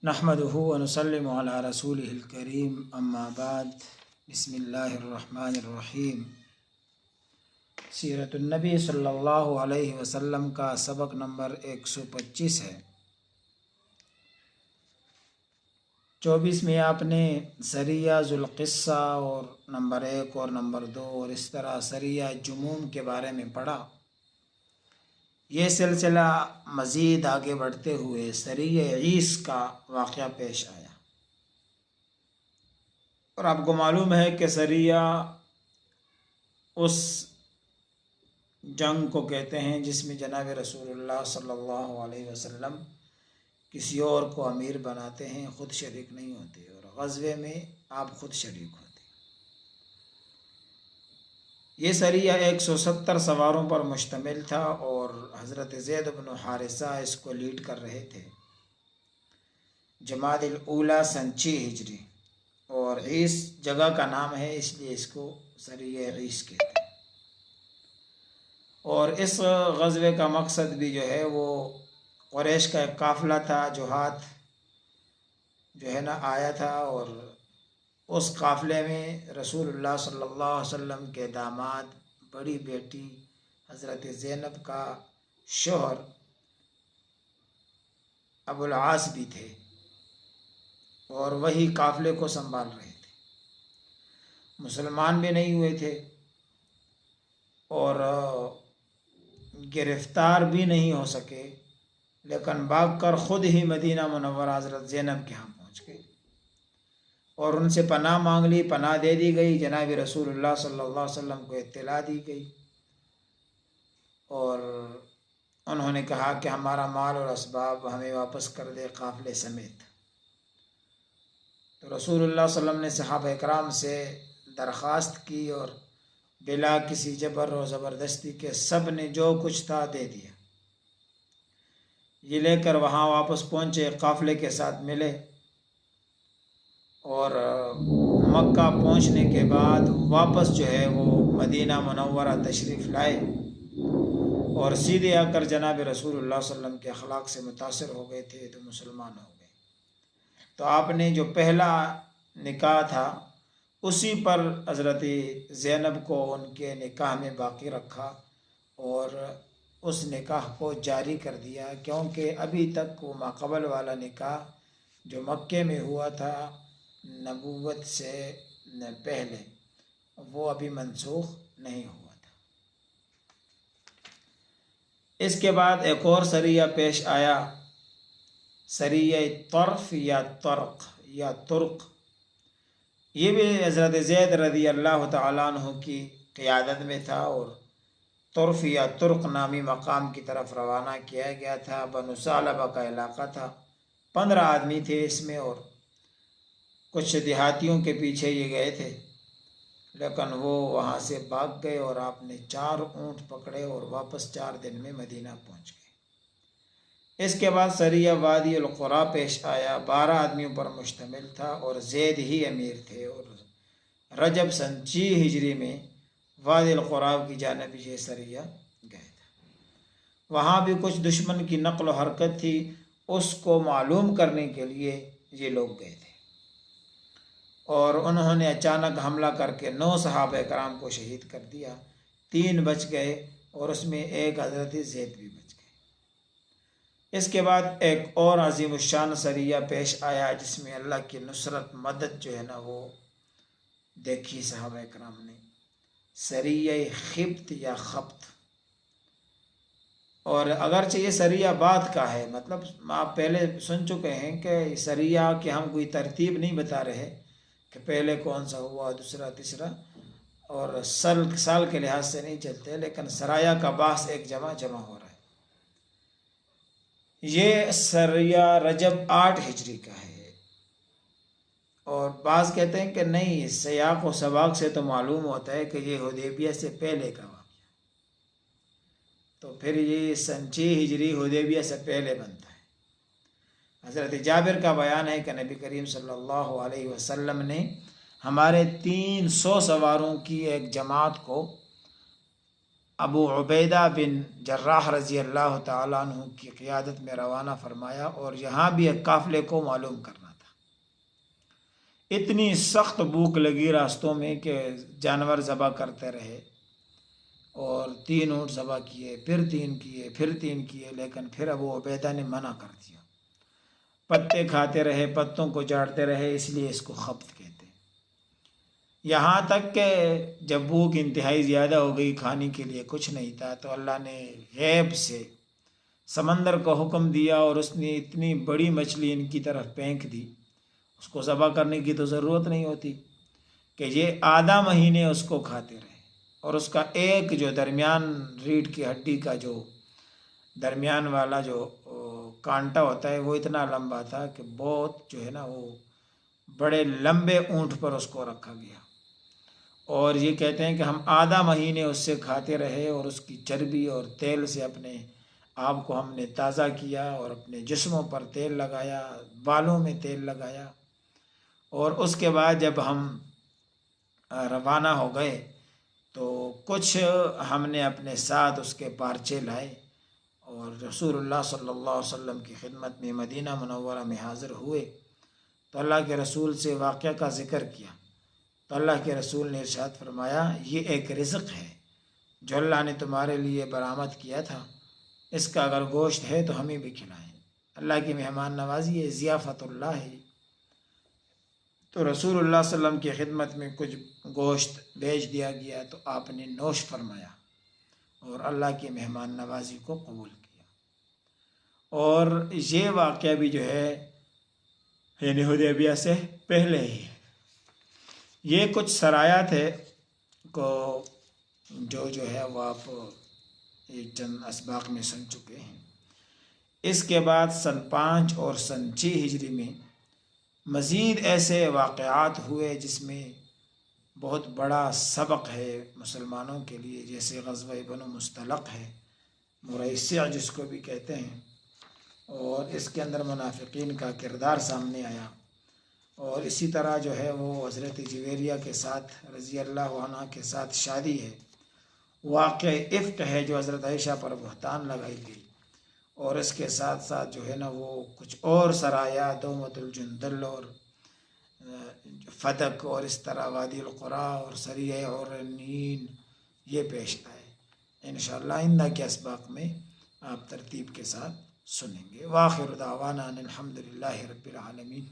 نحمدہ ونسلم علی رسولہ الکریم اما بعد بسم اللہ الرحمن الرحیم۔ سیرت النبی صلی اللہ علیہ وسلم کا سبق نمبر 125 ہے۔ 24 میں آپ نے سریہ ذوالقصہ اور نمبر 1 اور نمبر 2 اور اس طرح سریہ جموم کے بارے میں پڑھا۔ یہ سلسلہ مزید آگے بڑھتے ہوئے سریہ عیس کا واقعہ پیش آیا، اور آپ کو معلوم ہے کہ سریہ اس جنگ کو کہتے ہیں جس میں جناب رسول اللہ صلی اللہ علیہ وسلم کسی اور کو امیر بناتے ہیں، خود شریک نہیں ہوتے، اور غزوے میں آپ خود شریک ہوتے۔ یہ سریہ 170 سواروں پر مشتمل تھا، اور حضرت زید بن حارثہ اس کو لیڈ کر رہے تھے۔ جمادی الاولیٰ سن 6 ہجری، اور عیس جگہ کا نام ہے، اس لیے اس کو سریہ عیس کہتے ہیں۔ اور اس غزوے کا مقصد بھی جو ہے وہ قریش کا ایک قافلہ تھا جو ہاتھ آیا تھا، اور اس قافلے میں رسول اللہ صلی اللہ علیہ وسلم کے داماد، بڑی بیٹی حضرت زینب کا شوہر ابو العاص بھی تھے، اور وہی قافلے کو سنبھال رہے تھے۔ مسلمان بھی نہیں ہوئے تھے اور گرفتار بھی نہیں ہو سکے، لیکن بھاگ کر خود ہی مدینہ منورہ حضرت زینب کے ہاں پہنچ گئے اور ان سے پناہ مانگ لی، پناہ دے دی گئی۔ جناب رسول اللہ صلی اللہ علیہ وسلم کو اطلاع دی گئی، اور انہوں نے کہا کہ ہمارا مال اور اسباب ہمیں واپس کر دے قافلے سمیت۔ تو رسول اللہ صلی اللہ علیہ وسلم نے صحابہ اکرام سے درخواست کی، اور بلا کسی جبر و زبردستی کے سب نے جو کچھ تھا دے دیا۔ یہ لے کر وہاں واپس پہنچے، قافلے کے ساتھ ملے، اور مکہ پہنچنے کے بعد واپس جو ہے وہ مدینہ منورہ تشریف لائے، اور سیدھے آ کر جناب رسول اللہ صلی اللہ علیہ وسلم کے اخلاق سے متاثر ہو گئے تھے تو مسلمان ہو گئے۔ تو آپ نے جو پہلا نکاح تھا اسی پر حضرت زینب کو ان کے نکاح میں باقی رکھا، اور اس نکاح کو جاری کر دیا، کیونکہ ابھی تک وہ ماقبل والا نکاح جو مکے میں ہوا تھا نبوت سے پہلے، وہ ابھی منسوخ نہیں ہوا تھا۔ اس کے بعد ایک اور سریہ پیش آیا، سریہ طرف یا طرق یا ترق۔ یہ بھی حضرت زید رضی اللہ تعالیٰ عنہ کی قیادت میں تھا، اور طرف یا ترق نامی مقام کی طرف روانہ کیا گیا تھا۔ بنو ثعلبہ کا علاقہ تھا، 15 آدمی تھے اس میں، اور کچھ دیہاتیوں کے پیچھے یہ گئے تھے، لیکن وہ وہاں سے بھاگ گئے، اور آپ نے 4 اونٹ پکڑے اور واپس 4 دن میں مدینہ پہنچ گئے۔ اس کے بعد سریہ وادی القریٰ پیش آیا، 12 آدمیوں پر مشتمل تھا، اور زید ہی امیر تھے، اور رجب سن 6 ہجری میں وادی القریٰ کی جانب یہ سریہ گئے تھا۔ وہاں بھی کچھ دشمن کی نقل و حرکت تھی، اس کو معلوم کرنے کے لیے یہ لوگ گئے تھے، اور انہوں نے اچانک حملہ کر کے 9 صحابہ کرام کو شہید کر دیا، 3 بچ گئے، اور اس میں ایک حضرت زید بھی بچ گئے۔ اس کے بعد ایک اور عظیم الشان سریہ پیش آیا، جس میں اللہ کی نصرت مدد جو ہے نا وہ دیکھی صحابہ کرام نے، سریہ خبت یا خبت۔ اور اگرچہ یہ سریہ بعد کا ہے، مطلب آپ پہلے سن چکے ہیں کہ سریہ کی ہم کوئی ترتیب نہیں بتا رہے کہ پہلے کون سا ہوا، دوسرا، تیسرا، اور سال کے لحاظ سے نہیں چلتے، لیکن سرایا کا بحث ایک جمع ہو رہا ہے۔ یہ سریہ رجب 8 ہجری کا ہے، اور بعض کہتے ہیں کہ نہیں، سیاق و سباق سے تو معلوم ہوتا ہے کہ یہ حدیبیہ سے پہلے کا واقعہ، تو پھر یہ سن 6 ہجری حدیبیہ سے پہلے بنتا ہے۔ حضرت جابر کا بیان ہے کہ نبی کریم صلی اللہ علیہ وسلم نے ہمارے 300 سواروں کی ایک جماعت کو ابو عبیدہ بن جراح رضی اللہ تعالیٰ عنہ کی قیادت میں روانہ فرمایا، اور یہاں بھی ایک قافلے کو معلوم کرنا تھا۔ اتنی سخت بھوک لگی راستوں میں کہ جانور ذبح کرتے رہے، اور 3 اونٹ ذبح کیے، پھر 3 کیے، پھر 3 کیے، لیکن پھر ابو عبیدہ نے منع کر دیا۔ پتے کھاتے رہے، پتوں کو جاڑتے رہے، اس لیے اس کو خبط کہتے ہیں۔ یہاں تک کہ جب بھوک انتہائی زیادہ ہو گئی، کھانے کے لیے کچھ نہیں تھا، تو اللہ نے غیب سے سمندر کو حکم دیا، اور اس نے اتنی بڑی مچھلی ان کی طرف پھینک دی، اس کو ذبح کرنے کی تو ضرورت نہیں ہوتی، کہ یہ آدھا مہینے اس کو کھاتے رہے، اور اس کا ایک جو درمیان ریڑھ کی ہڈی کا جو درمیان والا جو کانٹا ہوتا ہے وہ اتنا لمبا تھا کہ بہت جو ہے نا وہ بڑے لمبے اونٹ پر اس کو رکھا گیا، اور یہ کہتے ہیں کہ ہم آدھا مہینے اس سے کھاتے رہے، اور اس کی چربی اور تیل سے اپنے آپ کو ہم نے تازہ کیا، اور اپنے جسموں پر تیل لگایا، بالوں میں تیل لگایا، اور اس کے بعد جب ہم روانہ ہو گئے تو کچھ ہم نے اپنے ساتھ اس کے پارچے لائے، اور رسول اللہ صلی اللہ علیہ وسلم کی خدمت میں مدینہ منورہ میں حاضر ہوئے، تو اللہ کے رسول سے واقعہ کا ذکر کیا، تو اللہ کے رسول نے ارشاد فرمایا، یہ ایک رزق ہے جو اللہ نے تمہارے لیے برآمد کیا تھا، اس کا اگر گوشت ہے تو ہمیں بھی کھلائیں۔ اللہ کی مہمان نوازی ہے، ضیافت اللہ ہے۔ تو رسول اللہ صلی اللہ علیہ وسلم کی خدمت میں کچھ گوشت بھیج دیا گیا، تو آپ نے نوش فرمایا اور اللہ کی مہمان نوازی کو قبول کیا۔ اور یہ واقعہ بھی جو ہے یعنی حدیبیہ سے پہلے ہی ہے۔ یہ کچھ سرایا تھے کو جو ہے وہ آپ ایک چند اسباق میں سن چکے ہیں۔ اس کے بعد سن 5 اور سن 6 ہجری میں مزید ایسے واقعات ہوئے جس میں بہت بڑا سبق ہے مسلمانوں کے لیے، جیسے غزوہ بنو مستلق ہے، مریسع جس کو بھی کہتے ہیں، اور اس کے اندر منافقین کا کردار سامنے آیا، اور اسی طرح جو ہے وہ حضرت جویریہ کے ساتھ رضی اللہ عنہ کے ساتھ شادی ہے، واقع افک ہے جو حضرت عائشہ پر بہتان لگائی گئی، اور اس کے ساتھ ساتھ جو ہے نا وہ کچھ اور سرایا دومت الجندل اور فتق اور اس طرح وادی القرا اور سریہ اور نین یہ پیش آئے۔ انشاءاللہ آئندہ کے اسباق میں آپ ترتیب کے ساتھ سنیں گے۔ وآخر دعوانا ان الحمد للہ رب العالمین۔